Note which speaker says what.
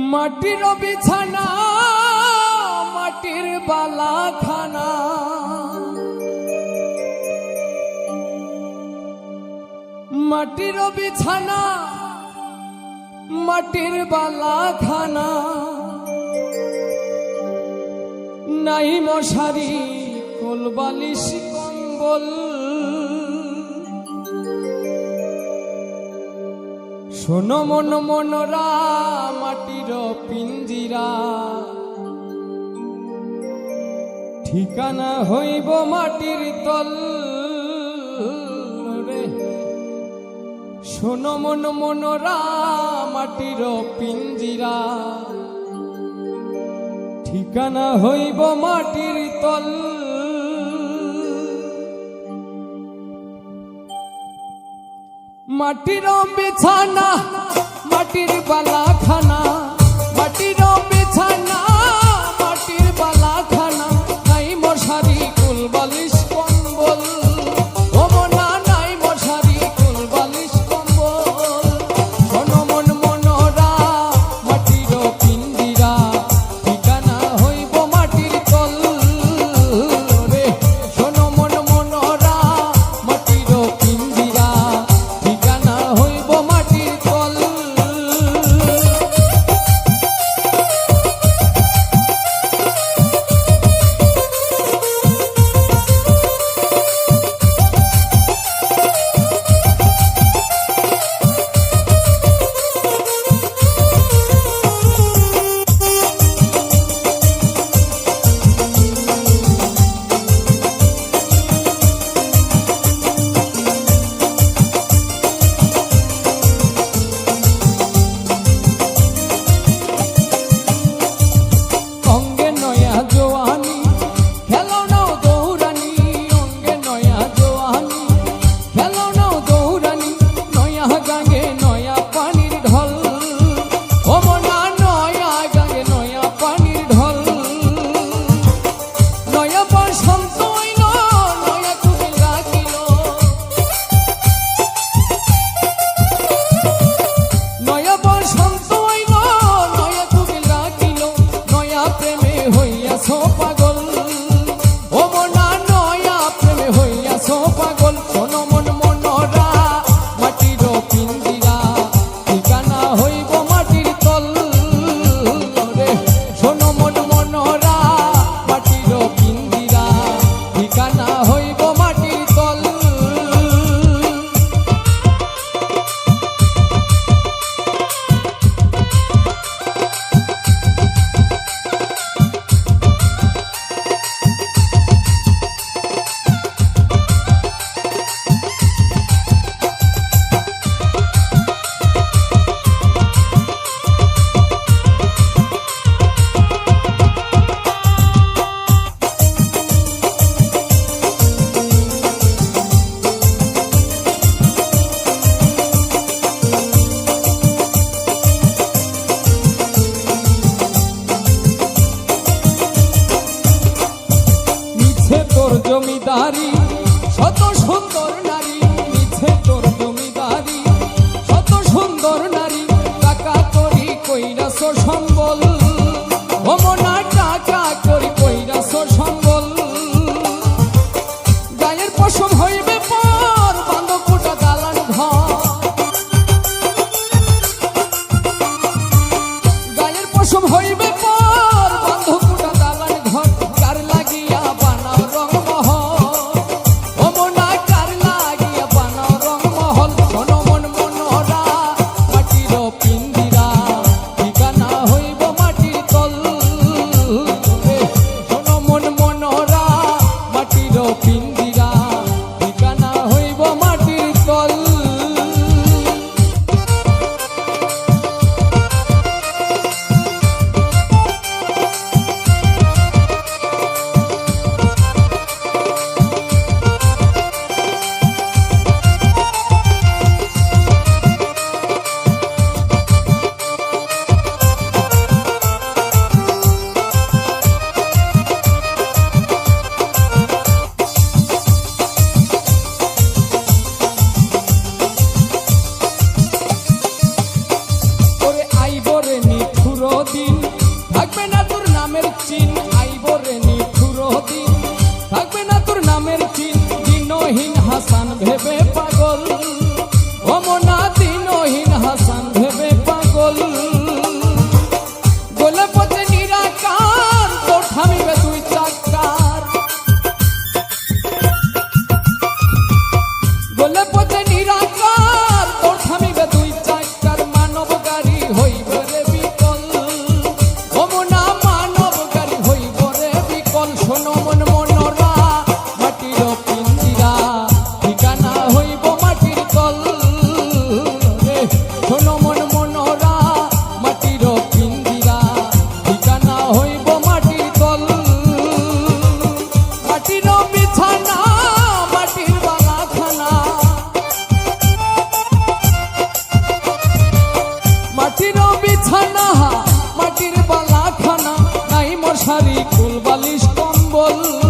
Speaker 1: মাটির বিছানা মাটির বালাখানা মাটির বিছানা মাটির বালাখানা নাই মশারি কোল বালিশ কম্বল শোনো মন মনরা মাটির পিঞ্জিরা ঠিকানা হইব মাটির তল রে শোনো মন মনরা মাটির পিঞ্জিরা ঠিকানা হইব মাটির তল মাটির বিছানা মাটির বালাখানা মাটির বিছানা মাটির বালাখানা নাই মশারি কুল বালিশ কম্বল ও মনা নাই মশারি কুল বালিশ কম্বল শোনো মন মনরা মাটির পিঞ্জিরা ঠিকানা হইব মাটির তল রে শোনো মন মনরা মাটির পিঞ্জিরা হইব মাটির তল জমিদারি শত সুন্দর নারী মিছে তোর জমিদারি শত সুন্দর নারী টাকা করি কইরাছ সম্বল ও মনা টাকা করি কইরাছ সম্বল গায়ের পশম হইবে পর বান্ধ কোটা দালান ঘর গায়ের পশম হইবে পর বান্ধ কোটা দালান ঘর কার লাগিয়া বানাও রং শাড়ি কুল বালিশ কম্বল